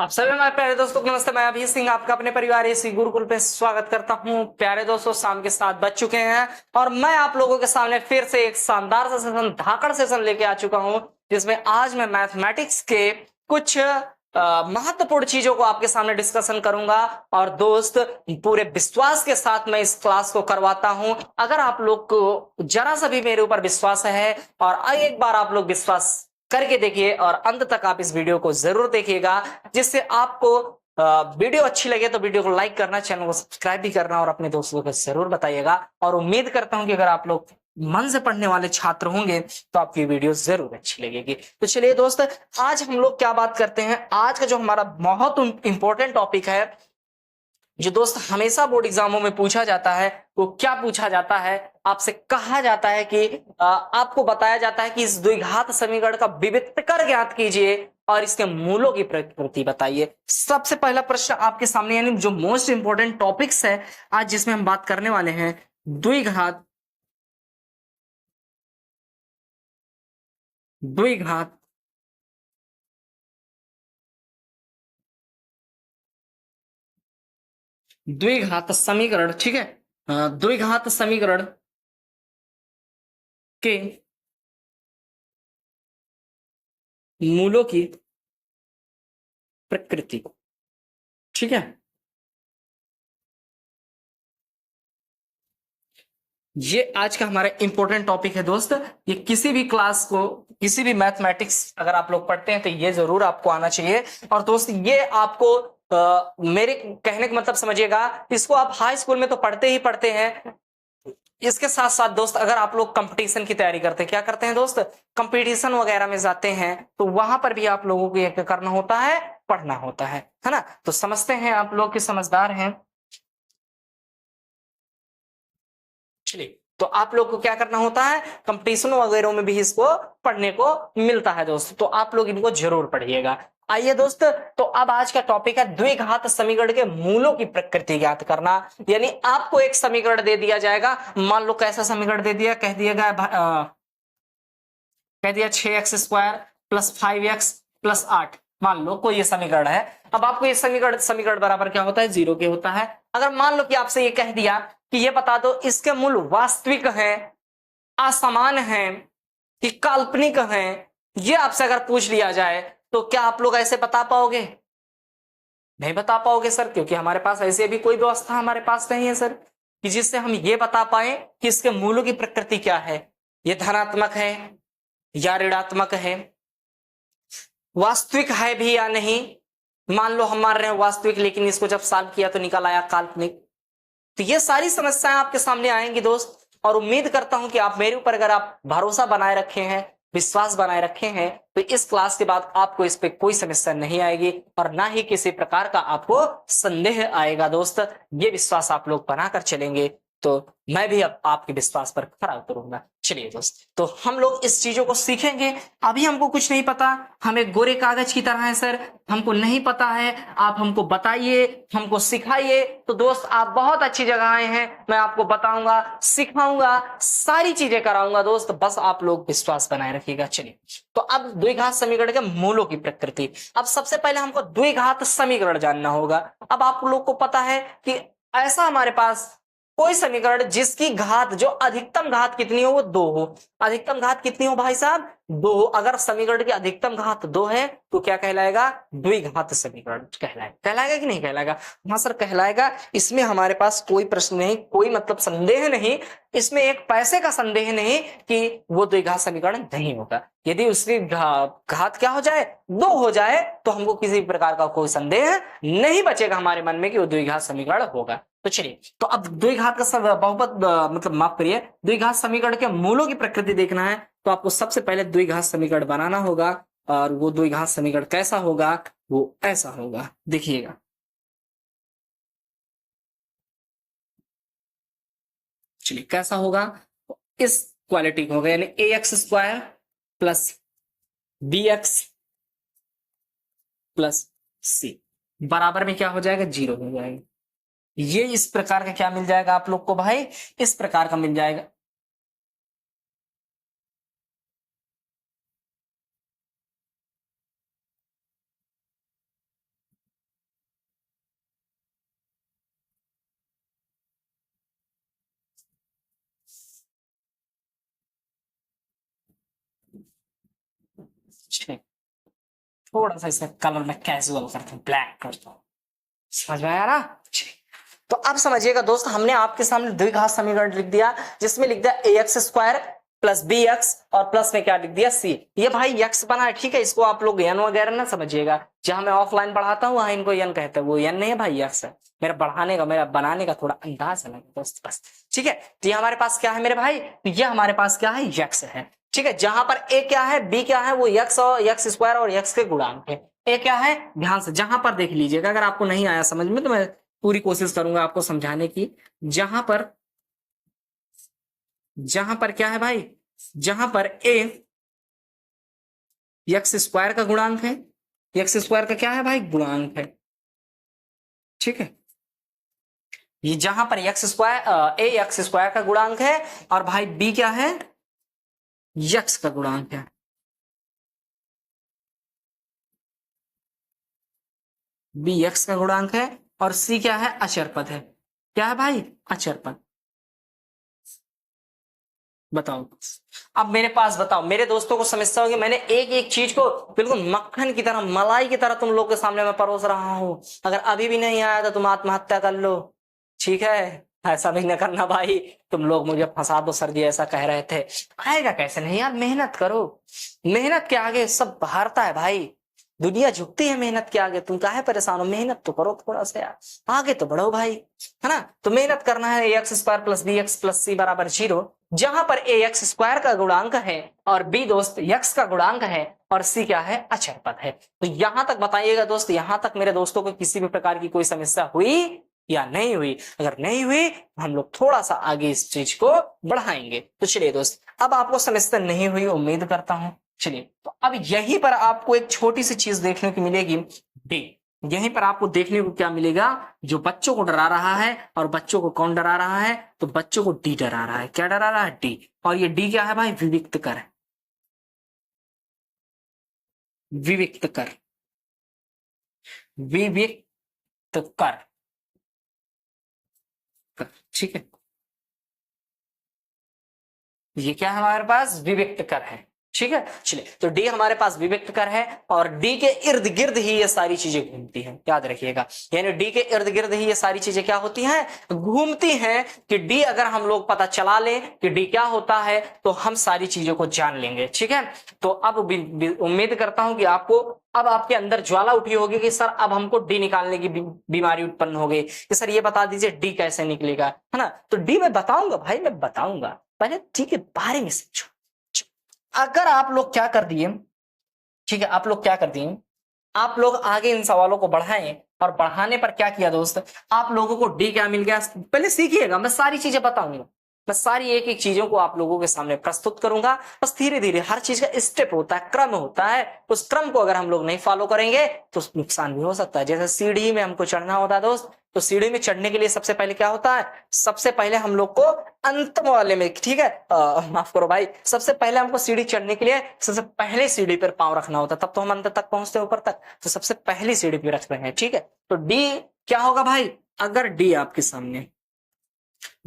आप सभी हमारे प्यारे दोस्तों को नमस्ते। मैं अभी सिंह आपका अपने परिवार इसी गुरुकुल पे स्वागत करता हूं। प्यारे दोस्तों, शाम के 7 बज चुके हैं और मैं आप लोगों के सामने फिर से एक शानदार सा सेशन, धाकड़ सेशन लेके आ चुका हूं, जिसमें आज मैं मैथमेटिक्स के कुछ महत्वपूर्ण चीजों को आपके सामने डिस्कशन करूंगा। और दोस्त, पूरे विश्वास के साथ मैं इस क्लास को करवाता हूं। अगर आप लोग को जरा सा भी मेरे ऊपर विश्वास है और एक बार आप लोग विश्वास करके देखिए और अंत तक आप इस वीडियो को जरूर देखिएगा, जिससे आपको वीडियो अच्छी लगे तो वीडियो को लाइक करना, चैनल को सब्सक्राइब भी करना और अपने दोस्तों को जरूर बताइएगा। और उम्मीद करता हूं कि अगर आप लोग मन से पढ़ने वाले छात्र होंगे तो आपकी वीडियो जरूर अच्छी लगेगी। तो चलिए दोस्त, आज हम लोग क्या बात करते हैं। आज का जो हमारा बहुत इंपॉर्टेंट टॉपिक है, जो दोस्त हमेशा बोर्ड एग्जामों में पूछा जाता है, वो क्या पूछा जाता है, आपसे कहा जाता है कि आपको बताया जाता है कि इस द्विघात समीकरण का विविधकर ज्ञात कीजिए और इसके मूलों की प्रकृति बताइए। सबसे पहला प्रश्न आपके सामने, यानी जो मोस्ट इंपोर्टेंट टॉपिक्स है आज जिसमें हम बात करने वाले हैं, द्विघात द्विघात द्विघात समीकरण। ठीक है, द्विघात समीकरण के मूलों की प्रकृति। ठीक है, ये आज का हमारा इंपॉर्टेंट टॉपिक है दोस्त। ये किसी भी क्लास को, किसी भी मैथमेटिक्स अगर आप लोग पढ़ते हैं तो ये जरूर आपको आना चाहिए। और दोस्त, ये आपको मेरे कहने का मतलब समझिएगा, इसको आप हाई स्कूल में तो पढ़ते ही पढ़ते हैं। इसके साथ साथ दोस्त, अगर आप लोग कंपटीशन की तैयारी करते हैं, क्या करते हैं दोस्त, कंपटीशन वगैरह में जाते हैं, तो वहां पर भी आप लोगों को ये करना होता है, पढ़ना होता है ना। तो समझते हैं, आप लोग की समझदार हैं। चलिए, तो आप लोग को क्या करना होता है, कंपटीशन वगैरह में भी इसको पढ़ने को मिलता है दोस्त, तो आप लोग इनको जरूर पढ़िएगा। आइए दोस्त, तो अब आज का टॉपिक है द्विघात समीकरण के मूलों की प्रकृति ज्ञात करना। यानी आपको एक समीकरण दे दिया जाएगा, मान लो कैसा समीकरण दे दिया, कह दिया 6x² प्लस 5x प्लस 8। मान लो कोई ये समीकरण है। अब आपको ये समीकरण समीकरण बराबर क्या होता है, 0 के होता है। अगर मान लो कि आपसे ये कह दिया कि ये बता दो इसके मूल वास्तविक हैं, असमान हैं कि काल्पनिक हैं, ये आपसे अगर पूछ लिया जाए तो क्या आप लोग ऐसे बता पाओगे? नहीं बता पाओगे सर, क्योंकि हमारे पास ऐसे भी कोई व्यवस्था हमारे पास नहीं है सर, कि जिससे हम ये बता पाए कि इसके मूलों की प्रकृति क्या है, ये धनात्मक है या ऋणात्मक है, वास्तविक है भी या नहीं। मान लो हम मान रहे हैं वास्तविक, लेकिन इसको जब सॉल्व किया तो निकल आया काल्पनिक। तो ये सारी समस्याएं आपके सामने आएंगी दोस्त, और उम्मीद करता हूं कि आप मेरे ऊपर अगर आप भरोसा बनाए रखे हैं, विश्वास बनाए रखे हैं, तो इस क्लास के बाद आपको इस पे कोई समस्या नहीं आएगी और ना ही किसी प्रकार का आपको संदेह आएगा दोस्त। ये विश्वास आप लोग बनाकर चलेंगे तो मैं भी अब आपके विश्वास पर खरा उतरूंगा। चलिए दोस्त, तो हम लोग इस चीजों को सीखेंगे। अभी हमको कुछ नहीं पता, हम एक गोरे कागज की तरह है सर, हमको नहीं पता है, आप हमको बताइए, हमको सिखाइए। तो दोस्त, आप बहुत अच्छी जगह आए हैं, मैं आपको बताऊंगा, सिखाऊंगा, सारी चीजें कराऊंगा दोस्त, बस आप लोग विश्वास बनाए रखिएगा। चलिए, तो अब द्विघात समीकरण के मूलों की प्रकृति। अब सबसे पहले हमको द्विघात समीकरण जानना होगा। अब आप लोग को पता है कि ऐसा हमारे पास कोई समीकरण जिसकी घात, जो अधिकतम घात कितनी हो, वो 2 हो। अधिकतम घात कितनी हो भाई साहब, 2 हो। अगर समीकरण की अधिकतम घात 2 है तो क्या कहलाएगा, द्विघात समीकरण कहलाएगा। कहलाएगा कि नहीं कहलाएगा? हाँ सर, कहलाएगा। इसमें हमारे पास कोई प्रश्न नहीं, कोई मतलब संदेह नहीं, इसमें एक पैसे का संदेह नहीं कि वो द्विघात समीकरण नहीं होगा। यदि उसकी घात क्या हो जाए, 2 हो जाए, तो हमको किसी प्रकार का कोई संदेह नहीं बचेगा हमारे मन में कि वो द्विघात समीकरण होगा। तो चलिए, तो अब द्विघात का बहुपद, मतलब माफ करिए, द्विघात समीकरण के मूलों की प्रकृति देखना है, तो आपको सबसे पहले द्विघात समीकरण बनाना होगा। और वो द्विघात समीकरण कैसा होगा, वो ऐसा होगा, देखिएगा। चलिए, कैसा होगा, इस क्वालिटी का होगा, यानी ax² plus bx plus c बराबर में क्या हो जाएगा, 0 हो जाएगा। ये इस प्रकार का क्या मिल जाएगा आप लोग को भाई, इस प्रकार का मिल जाएगा। थोड़ा सा इसका कलर मैं कैजुअल करता हूँ, ब्लैक करता हूँ। समझ में आया ना? तो अब समझिएगा दोस्त, हमने आपके सामने द्विघात समीकरण लिख दिया, जिसमें लिख दिया ax square plus B x और प्लस में क्या लिख दिया c। ये भाई x बना है, ठीक है, इसको आप लोग n वगैरह ना समझिएगा, जहां मैं ऑफलाइन पढ़ाता हूँ वहां इनको n कहते हैं, वो n नहीं है भाई, x है। मेरा बढ़ाने का, मेरा बनाने का थोड़ा अंदाज अलग है दोस्त, बस ठीक है। तो ये हमारे पास क्या है मेरे भाई, तो ये हमारे पास क्या है, x है, ठीक है। जहां पर a क्या है, b क्या है, वो x और x स्क्वायर और x के गुणांक है। a क्या है, ध्यान से जहां पर देख लीजिएगा, अगर आपको नहीं आया समझ में तो मैं पूरी कोशिश करूंगा आपको समझाने की। जहां पर क्या है भाई, जहां पर a एक्स स्क्वायर का गुणांक है, एक्स स्क्वायर का क्या है भाई, गुणांक है, ठीक है। ये जहां पर एक्स स्क्वायर, ए एक्स स्क्वायर का गुणांक है, और भाई b क्या है, एक्स का गुणांक है, b एक्स का गुणांक है, और c क्या है, अचर पद है। क्या है भाई, अचर पद। बताओ, अब मेरे पास बताओ, मेरे दोस्तों को समस्या होगी, मैंने एक एक चीज को बिल्कुल मक्खन की तरह, मलाई की तरह तुम लोग के सामने मैं परोस रहा हूं। अगर अभी भी नहीं आया तो तुम आत्महत्या कर लो, ठीक है। ऐसा भी न करना भाई, तुम लोग मुझे फंसा दो सर जी, ऐसा कह रहे थे। आएगा कैसे नहीं यार, मेहनत करो, मेहनत के आगे सब हारता है भाई, दुनिया झुकती है मेहनत के आगे। तुम काहे परेशान हो, मेहनत तो करो थोड़ा सा यार, आगे तो बढ़ो भाई, है ना। तो मेहनत करना है, X square plus B X plus C बराबर 0, जहां पर ए एक्स स्क्वायर का गुणांक है और बी दोस्त एक्स का गुणांक है और सी क्या है, अचर पद है। तो यहां तक बताइएगा दोस्त, यहां तक मेरे दोस्तों को किसी भी प्रकार की कोई समस्या हुई या नहीं हुई? अगर नहीं हुई तो हम लोग थोड़ा सा आगे इस चीज को बढ़ाएंगे। तो चलिए दोस्त, अब आपको समस्या नहीं हुई उम्मीद करता हूं। चलिए, तो अब यहीं पर आपको एक छोटी सी चीज देखने को मिलेगी, डी। यहीं पर आपको देखने को क्या मिलेगा, जो बच्चों को डरा रहा है, और बच्चों को कौन डरा रहा है, तो बच्चों को डी डरा रहा है। क्या डरा रहा है, डी। और ये डी क्या है भाई, विविक्त कर है, विविक्त कर, विविक्त कर, ठीक है। ये क्या है हमारे पास, विविक्त कर है, ठीक है। चलिए, तो डी हमारे पास विविक्त कर है, और डी के इर्द गिर्द ही ये सारी चीजें घूमती हैं, याद रखिएगा। यानी डी के इर्द गिर्द ही ये सारी चीजें क्या होती हैं, घूमती हैं। कि डी अगर हम लोग पता चला ले कि डी क्या होता है, तो हम सारी चीजों को जान लेंगे, ठीक है। तो अब उम्मीद करता हूं कि आपको अब आपके अंदर ज्वाला उठी होगी कि सर अब हमको डी निकालने की बीमारी उत्पन्न हो गई, कि सर ये बता दीजिए डी कैसे निकलेगा, है ना। तो डी मैं बताऊंगा भाई, मैं बताऊंगा, पहले ठीक है बारे में समझो। अगर आप लोग क्या कर दिए, ठीक है, आप लोग क्या कर दिए, आप लोग आगे इन सवालों को बढ़ाएं, और बढ़ाने पर क्या किया दोस्त, आप लोगों को डी क्या मिल गया। पहले सीखिएगा, मैं सारी चीजें बताऊंगा, मैं सारी एक एक चीजों को आप लोगों के सामने प्रस्तुत करूंगा। बस धीरे धीरे, हर चीज का स्टेप होता है, क्रम होता है, उस क्रम को अगर हम लोग नहीं फॉलो करेंगे तो नुकसान भी हो सकता है। जैसे सीढ़ी में हमको चढ़ना होता है दोस्त, तो सीढ़ी में चढ़ने के लिए सबसे पहले क्या होता है, सबसे पहले हम लोग को अंत वाले में, ठीक है, माफ करो भाई, सबसे पहले हमको सीढ़ी चढ़ने के लिए सबसे पहले सीढ़ी पर पांव रखना होता है, तब तो हम अंत तक पहुंचते हैं, ऊपर तक। तो सबसे पहली सीढ़ी पे रख रहे हैं, ठीक है। तो डी क्या होगा भाई, अगर डी आपके सामने,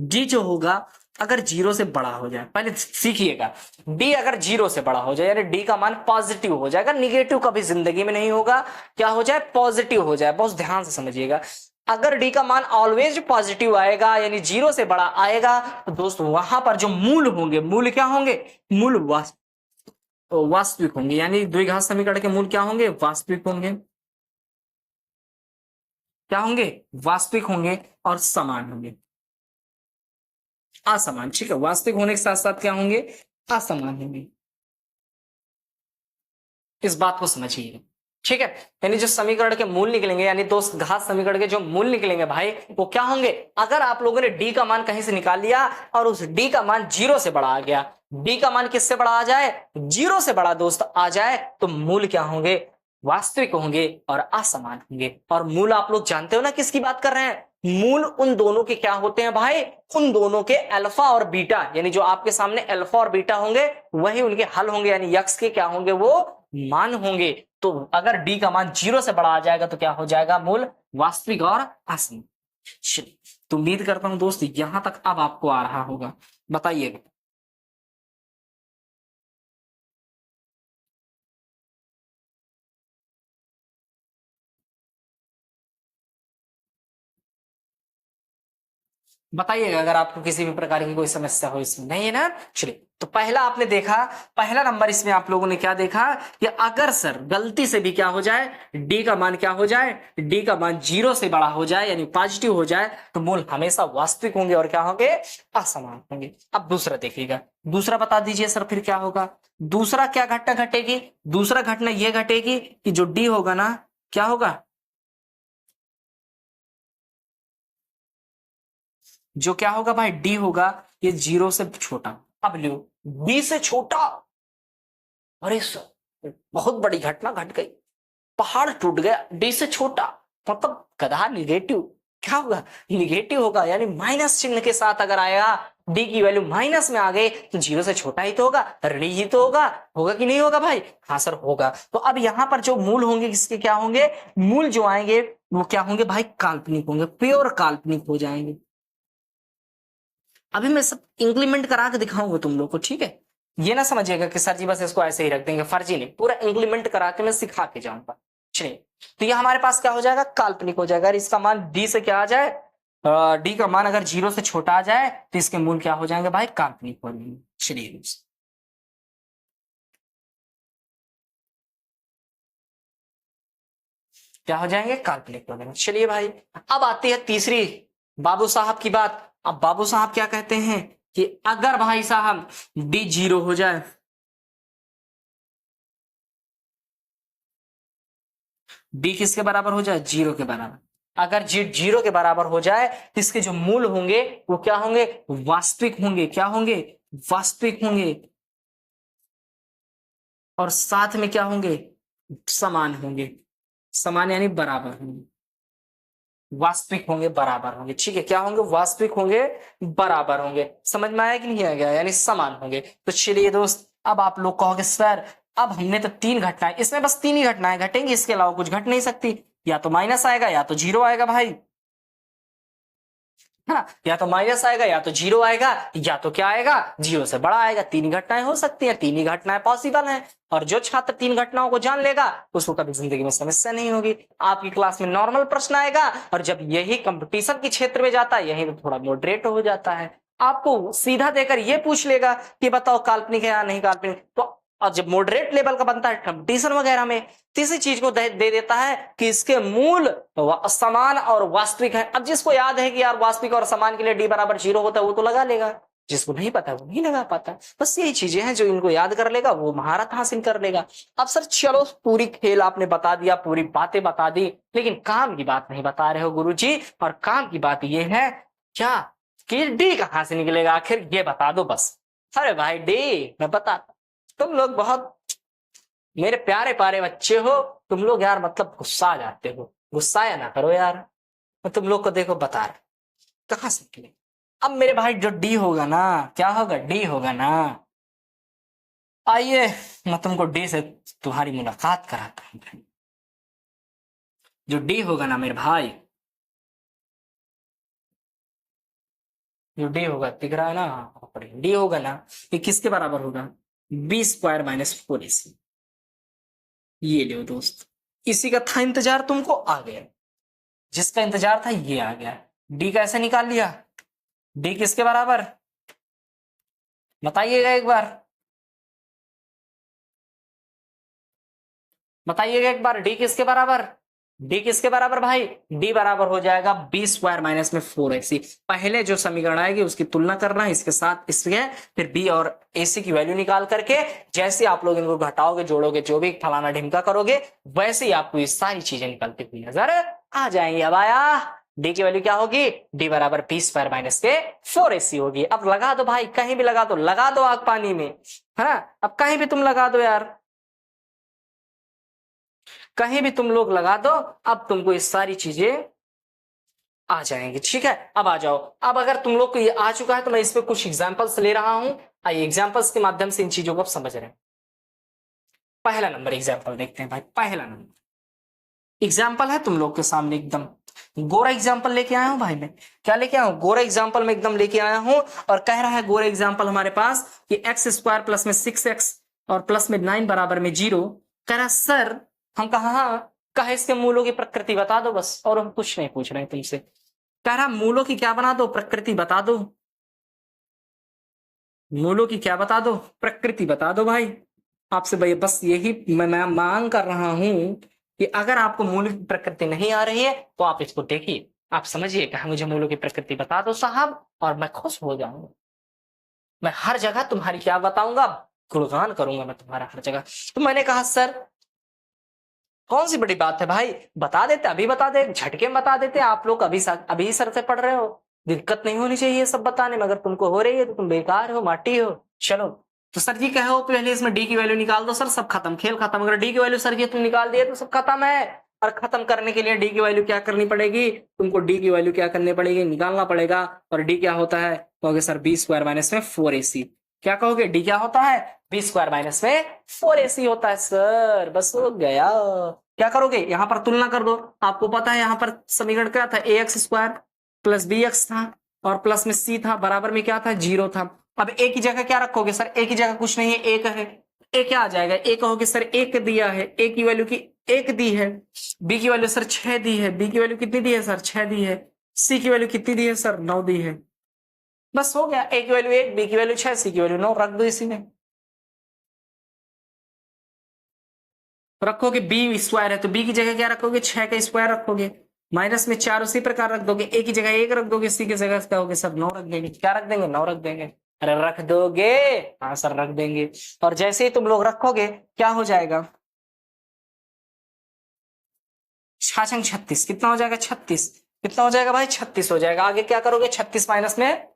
डी जो होगा अगर 0 से बड़ा हो जाए, पहले सीखिएगा, डी अगर 0 से बड़ा हो जाए, यानी डी का मान पॉजिटिव हो जाएगा, निगेटिव कभी जिंदगी में नहीं होगा, क्या हो जाए, पॉजिटिव हो जाए। बहुत ध्यान से समझिएगा, अगर डी का मान ऑलवेज पॉजिटिव आएगा, यानी 0 से बड़ा आएगा, तो दोस्त वहां पर जो मूल होंगे, मूल क्या होंगे, मूल वास्तविक होंगे, यानी द्विघात समीकरण के मूल क्या होंगे, वास्तविक होंगे। क्या होंगे, वास्तविक होंगे, और समान होंगे, असमान, ठीक है। वास्तविक होने के साथ साथ क्या होंगे, असमान होंगे। इस बात को समझिए, ठीक है। यानी जो समीकरण के मूल निकलेंगे, यानी दो घात समीकरण के जो मूल निकलेंगे भाई, वो क्या होंगे, अगर आप लोगों ने डी का मान कहीं से निकाल लिया और उस डी का मान 0 से बड़ा आ गया, डी का मान किससे बड़ा आ जाए, 0 से बड़ा दोस्त आ जाए, तो मूल क्या होंगे, वास्तविक होंगे और असमान होंगे। और मूल आप लोग जानते हो ना किसकी बात कर रहे हैं, मूल उन दोनों के क्या होते हैं भाई, उन दोनों के अल्फा और बीटा, यानी जो आपके सामने अल्फा और बीटा होंगे वही उनके हल होंगे, यानी यक्स के क्या होंगे, वो मान होंगे। तो अगर डी का मान 0 से बड़ा आ जाएगा तो क्या हो जाएगा, मूल वास्तविक और असमान। तो उम्मीद करता हूं दोस्त यहां तक अब आपको आ रहा होगा, बताइएगा। बताइएगा अगर आपको किसी भी प्रकार की कोई समस्या हो इसमें। नहीं है ना? चलिए, तो पहला आपने देखा, पहला नंबर इसमें आप लोगों ने क्या देखा कि अगर सर गलती से भी क्या हो जाए, डी का मान क्या हो जाए, डी का मान 0 से बड़ा हो जाए यानी पॉजिटिव हो जाए, तो मूल हमेशा वास्तविक होंगे और क्या होंगे, असमान होंगे। अब दूसरा देखिएगा, दूसरा बता दीजिए सर फिर क्या होगा। दूसरा क्या घटना घटेगी, दूसरा घटना यह घटेगी कि जो डी होगा ना, क्या होगा, जो क्या होगा भाई, डी होगा, ये 0 से छोटा। अब लो, बी से छोटा, अरे सर बहुत बड़ी घटना घट गई, पहाड़ टूट गया, डी से छोटा, मतलब गधा निगेटिव, क्या होगा, निगेटिव होगा, यानी माइनस चिन्ह के साथ अगर आएगा, डी की वैल्यू माइनस में आ गई तो 0 से छोटा ही तो होगा, ऋणी ही तो होगा, होगा कि नहीं होगा भाई, हाँ सर होगा। तो अब यहां पर जो मूल होंगे किसके क्या होंगे, मूल जो आएंगे वो क्या होंगे भाई, काल्पनिक होंगे, प्योर काल्पनिक हो जाएंगे। अभी मैं सब इंप्लीमेंट करा के दिखाऊंगा तुम लोग को, ठीक है, ये ना समझिएगा कि सर जी बस इसको ऐसे ही रख देंगे, फर्जी नहीं, पूरा इंप्लीमेंट करा के मैं सिखा के जाऊंगा। चलिए, तो ये हमारे पास क्या हो जाएगा, काल्पनिक हो जाएगा। इसका मान डी से क्या आ जाए, डी का मान अगर 0 से छोटा आ जाए तो इसके मूल क्या हो जाएंगे भाई, काल्पनिक हो जाएंगे। चलिए, क्या हो जाएंगे, काल्पनिक हो जाएंगे। चलिए भाई, अब आती है तीसरी बाबू साहब की बात। अब बाबू साहब क्या कहते हैं कि अगर भाई साहब डी 0 हो जाए, डी किसके बराबर हो जाए, 0 के बराबर, अगर जी 0 के बराबर हो जाए तो इसके जो मूल होंगे वो क्या होंगे, वास्तविक होंगे, क्या होंगे, वास्तविक होंगे, और साथ में क्या होंगे, समान होंगे, समान यानी बराबर होंगे, वास्तविक होंगे, बराबर होंगे, ठीक है, क्या होंगे, वास्तविक होंगे, बराबर होंगे। समझ में आया कि नहीं आ गया, यानी समान होंगे। तो चलिए दोस्त, अब आप लोग कहोगे सर अब हमने तो 3 घटनाएं, इसमें बस 3 ही घटनाएं घटेंगी, इसके अलावा कुछ घट नहीं सकती, या तो माइनस आएगा या तो 0 आएगा भाई, है ना, या तो माइनस आएगा या तो 0 आएगा, या तो क्या आएगा, 0 से बड़ा आएगा। 3 घटनाएं हो सकती हैं, 3 ही घटनाएं पॉसिबल हैं, और जो छात्र 3 घटनाओं को जान लेगा उसको कभी जिंदगी में समस्या नहीं होगी। आपकी क्लास में नॉर्मल प्रश्न आएगा, और जब यही कंपटीशन के क्षेत्र में जाता है यही तो थोड़ा मॉडरेट हो जाता है, आपको सीधा देकर ये पूछ लेगा कि बताओ काल्पनिक है या नहीं काल्पनिक। तो और जब मॉडरेट लेवल का बनता है कंपटीशन वगैरह में, तीसरी चीज को दे देता है कि इसके मूल समान और वास्तविक है। अब जिसको याद है कि यार वास्तविक और समान के लिए डी बराबर 0 होता है वो तो लगा लेगा, जिसको नहीं पता वो नहीं लगा पाता। बस यही चीजें हैं जो इनको याद कर लेगा वो महारत हासिल कर लेगा। अब सर चलो, पूरी खेल आपने बता दिया, पूरी बातें बता दी, लेकिन काम की बात नहीं बता रहे हो गुरुजी। और काम की बात ये है क्या कि डी कहां से निकलेगा आखिर, ये बता दो बस। अरे भाई डी मैं बता, तुम लोग बहुत मेरे प्यारे प्यारे बच्चे हो, तुम लोग यार मतलब गुस्सा आ जाते हो, गुस्साया ना करो यार, मैं तुम लोग को देखो बता रहा कहां से निकले। अब मेरे भाई जो डी होगा ना, क्या होगा, डी होगा ना, आइए मैं तुमको डी से तुम्हारी मुलाकात कराता हूं। जो डी होगा ना मेरे भाई, जो डी होगा दिख रहा है ना, डी होगा ना, ये किसके बराबर होगा, बी स्क्वायर माइनस 4ac। ये लो दोस्त, इसी का था इंतजार, तुमको आ गया, जिसका इंतजार था ये आ गया। डी कैसे निकाल लिया, डी किसके बराबर, बताइएगा एक बार, बताइएगा एक बार, डी किसके बराबर, डी किसके बराबर भाई, डी बराबर हो जाएगा बी स्क्वायर माइनस में 4ac। पहले जो समीकरण आएगी उसकी तुलना करना इसके साथ, इसके फिर बी और ac की वैल्यू निकाल करके जैसे आप लोग इनको घटाओगे जोड़ोगे जो भी फलाना ढिमका करोगे वैसे ही आपको ये सारी चीजें निकलती हुई नजर आ जाएंगी। अब आया डी की वैल्यू क्या होगी, डी बराबर बी स्क्वायर माइनस के 4ac होगी। अब लगा दो भाई, कहीं भी लगा दो, लगा दो आग पानी में, है ना, अब कहीं भी तुम लगा दो यार, कहीं भी तुम लोग लगा दो, अब तुमको ये सारी चीजें आ जाएंगी। ठीक है, अब आ जाओ। अब अगर तुम लोग को ये आ चुका है तो मैं इस पे कुछ एग्जांपल्स ले रहा हूं, आइए एग्जांपल्स के माध्यम से इन चीजों को आप समझ रहे हैं। पहला नंबर एग्जांपल देखते हैं भाई, पहला नंबर एग्जांपल है तुम लोग के सामने, एकदम गोरा एग्जांपल लेके आया हूं भाई मैं, क्या लेके आया हूं, गोरा एग्जांपल में एकदम लेके आया हूं। और कह रहा है गोरा एग्जांपल हमारे पास कि एक्स स्क्वायर प्लस में 6x और प्लस में 9 बराबर में 0। कह रहा सर हम कहा, हाँ कहा इसके मूलों की प्रकृति बता दो बस, और हम कुछ नहीं पूछ रहे हैं तुमसे। कह रहा मूलों की क्या बना दो, प्रकृति बता दो। मूलों की क्या बता दो, प्रकृति बता दो भाई। आपसे भाई बस यही मैं मांग कर रहा हूं कि अगर आपको मूल की प्रकृति नहीं आ रही है तो आप इसको देखिए, आप समझिए कि मुझे मूलों की प्रकृति बता दो साहब, और मैं खुश हो जाऊंगा। मैं हर जगह तुम्हारी क्या बताऊंगा, गुणगान करूंगा मैं तुम्हारा हर जगह। तो मैंने कहा सर कौन सी बड़ी बात है भाई, बता देते, अभी बता दे, झटके में बता देते, आप लोग अभी सर से पढ़ रहे हो, दिक्कत नहीं होनी चाहिए ये सब बताने में, अगर तुमको हो रही है तो तुम बेकार हो, माटी हो। चलो तो सर जी कहो पहले इसमें डी की वैल्यू निकाल दो, सर सब खत्म, खेल खत्म। अगर डी की वैल्यू सर जी तुम निकाल दिए तो सब खत्म है। और खत्म करने के लिए डी की वैल्यू क्या करनी पड़ेगी, तुमको डी की वैल्यू क्या करनी पड़ेगी, निकालना पड़ेगा। और डी क्या होता है, कहोगे सर बी स्क्वायर माइनस में 4ac। क्या कहोगे, डी क्या होता है, बी स्क्वायर माइनस में 4ac होता है सर, बस हो गया। क्या करोगे, यहां पर तुलना कर दो, आपको पता है यहां पर समीकरण क्या था, ax स्क्वायर प्लस bx था, और प्लस में c था, बराबर में क्या था, 0 था। अब a की जगह क्या रखोगे सर, a की जगह कुछ नहीं है, एक है, a क्या आ जाएगा, a कहोगे सर एक दिया है, a की वैल्यू की एक दी है, b की वैल्यू सर 6 दी है, b की वैल्यू कितनी दी है सर 6 दी है, c की वैल्यू कितनी दी है सर 9 दी है। बस हो गया, a की वैल्यू 1, b की वैल्यू 6, c की वैल्यू 9 रख दो इसी में। रखोगे बी स्क्वायर है तो बी की जगह क्या रखोगे, 6 का स्क्वायर रखोगे, माइनस में 4 उसी प्रकार रख दोगे, ए की जगह 1 रख दोगे, सी की जगह क्या होगे सर 9 रख देंगे। क्या रख देंगे, 9 रख देंगे। अरे रख दोगे, हाँ सर रख देंगे। और जैसे ही तुम लोग रखोगे क्या हो जाएगा, 36 कितना हो जाएगा, 36 कितना हो जाएगा भाई, 36 हो जाएगा। आगे क्या करोगे, 36 माइनस में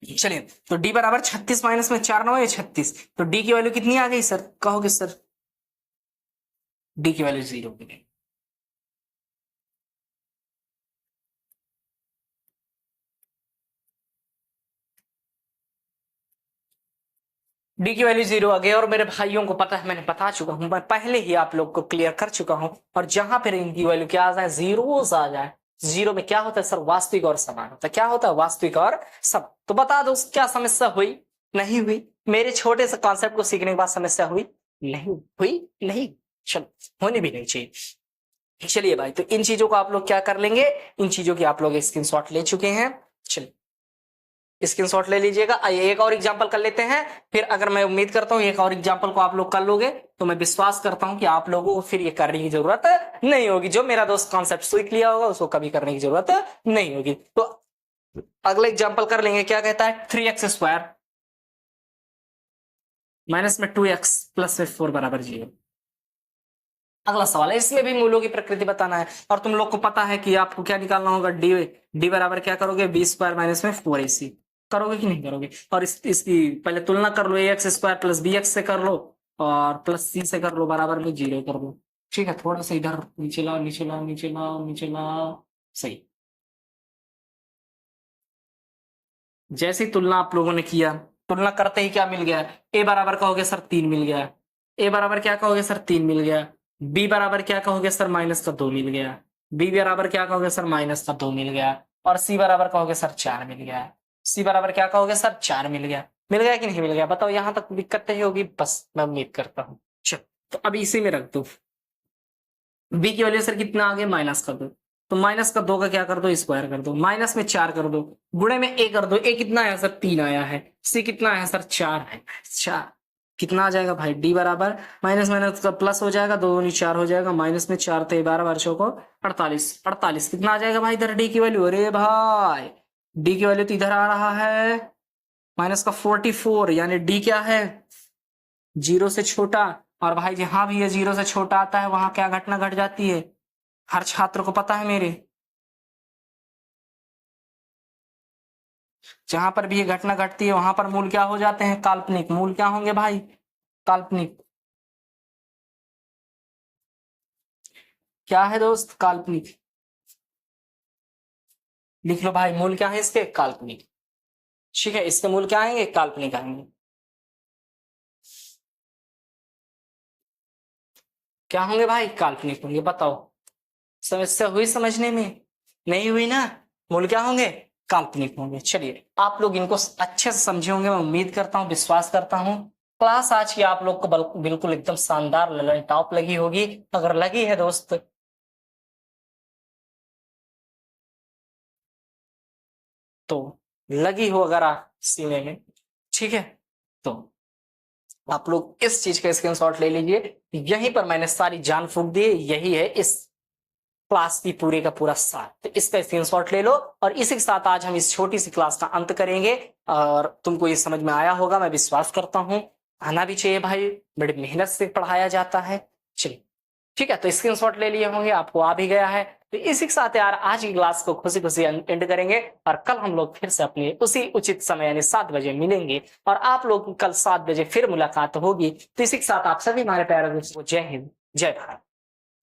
चलिए तो d बराबर 36 माइनस में 4 9 है 36, तो d की वैल्यू कितनी आ गई सर, कहोगे सर d की वैल्यू 0 की गई। डी की वैल्यू 0 आ गई, और मेरे भाइयों को पता है, मैंने बता चुका हूं, मैं पहले ही आप लोग को क्लियर कर चुका हूं। और जहां पर इनकी वैल्यू क्या आ जाए, जीरोस आ जाए, जीरो में क्या होता है सर, वास्तविक और समान होता है। क्या होता है, वास्तविक और समान। तो बता दो क्या समस्या हुई, नहीं हुई, मेरे छोटे से कॉन्सेप्ट को सीखने के बाद समस्या हुई नहीं हुई, नहीं, चलो होनी भी नहीं चाहिए। चलिए भाई, तो इन चीजों को आप लोग क्या कर लेंगे, इन चीजों की आप लोग स्क्रीनशॉट ले चुके हैं। चलिए स्क्रीनशॉट ले लीजिएगा। आइए एक और एग्जांपल कर लेते हैं, फिर अगर मैं उम्मीद करता हूं एक और एग्जांपल को आप लोग कर लोगे तो मैं विश्वास करता हूं कि आप लोगों को फिर ये करने की जरूरत नहीं होगी। जो मेरा दोस्त कॉन्सेप्ट सीख लिया होगा उसको कभी करने की जरूरत नहीं होगी। तो अगला एग्जांपल कर लेंगे, क्या कहता है, 3x स्क्वायर माइनस में 2x प्लस में 4 बराबर 0। अगला सवाल है, इसमें भी मूलों की प्रकृति बताना है, और तुम लोग को पता है कि आपको क्या निकालना होगा, डी बराबर क्या करोगे, बी स्क्वायर माइनस में 4ac। करोगे कि नहीं करोगे, और इसकी पहले तुलना कर लो, ax स्क्वायर प्लस bx से कर लो, और प्लस c से कर लो, बराबर में 0 कर दो। ठीक है, थोड़ा सा इधर नीचे लाओ, नीचे लाओ, नीचे लाओ, नीचे लाओ, सही। जैसे ही तुलना आप लोगों ने किया, तुलना करते ही क्या मिल गया, ए बराबर कहोगे सर 3 मिल गया, ए बराबर क्या कहोगे सर 3 मिल गया, बी बराबर क्या कहोगे सर माइनस का 2 मिल गया, बी बराबर क्या कहोगे सर माइनस का 2 मिल गया, और सी बराबर कहोगे सर 4 मिल गया, सी बराबर क्या कहोगे सर 4 मिल गया। मिल गया कि नहीं मिल गया, बताओ, यहां तक दिक्कत नहीं होगी, बस मैं उम्मीद करता हूँ। चलो तो अब इसी में रख दो, बी की वैल्यू सर कितना आ गया, माइनस कर दो, तो माइनस का 2 का क्या कर दो, स्क्वायर कर दो, माइनस में 4 कर दो, गुणे में ए कर दो, ए कितना आया सर 3 आया है, सी कितना आया सर 4 है, 4 कितना आ जाएगा भाई, डी बराबर माइनस माइनस का प्लस हो जाएगा, 2 दूनी 4 हो जाएगा, माइनस में 4 थे 12 वर्षों को 48, 48 कितना आ जाएगा भाई इधर डी की वैल्यू, अरे भाई डी की वैल्यू तो इधर आ रहा है माइनस का 44, यानी डी क्या है, 0 से छोटा। और भाई जहां भी ये 0 से छोटा आता है वहां क्या घटना घट जाती है, हर छात्र को पता है मेरे, जहां पर भी ये घटना घटती है वहां पर मूल क्या हो जाते हैं, काल्पनिक। मूल क्या होंगे भाई, काल्पनिक। क्या है दोस्त, काल्पनिक। लिख लो भाई, मूल क्या है इसके, काल्पनिक। ठीक है, इसके मूल क्या आएंगे, काल्पनिक आएंगे। क्या होंगे भाई, काल्पनिक होंगे। बताओ समस्या हुई समझने में, नहीं हुई ना, मूल क्या होंगे, काल्पनिक होंगे। चलिए आप लोग इनको अच्छे से समझे होंगे, मैं उम्मीद करता हूँ, विश्वास करता हूँ। क्लास आज की आप लोग को बिल्कुल एकदम शानदार ललन टॉप लगी होगी। अगर लगी है दोस्त तो लगी हो अगर आप सीने में, ठीक है, तो आप लोग इस चीज का स्क्रीनशॉट ले लीजिए। यहीं पर मैंने सारी जान फूंक दी, यही है इस क्लास की पूरे का पूरा साथ। तो इसका स्क्रीनशॉट ले लो और इसी के साथ आज हम इस छोटी सी क्लास का अंत करेंगे। और तुमको ये समझ में आया होगा, मैं विश्वास करता हूँ। आना भी चाहिए भाई, बड़ी मेहनत से पढ़ाया जाता है। चलिए ठीक है, तो स्क्रीनशॉट ले लिए होंगे, आपको आ भी गया है। तो इसी के साथ यार आज की क्लास को खुशी खुशी एंड करेंगे और कल हम लोग फिर से अपने उसी उचित समय यानी 7 बजे मिलेंगे और आप लोग की कल 7 बजे फिर मुलाकात होगी। तो इसी के साथ आप सभी हमारे प्यारे दोस्तों को जय हिंद, जय भारत।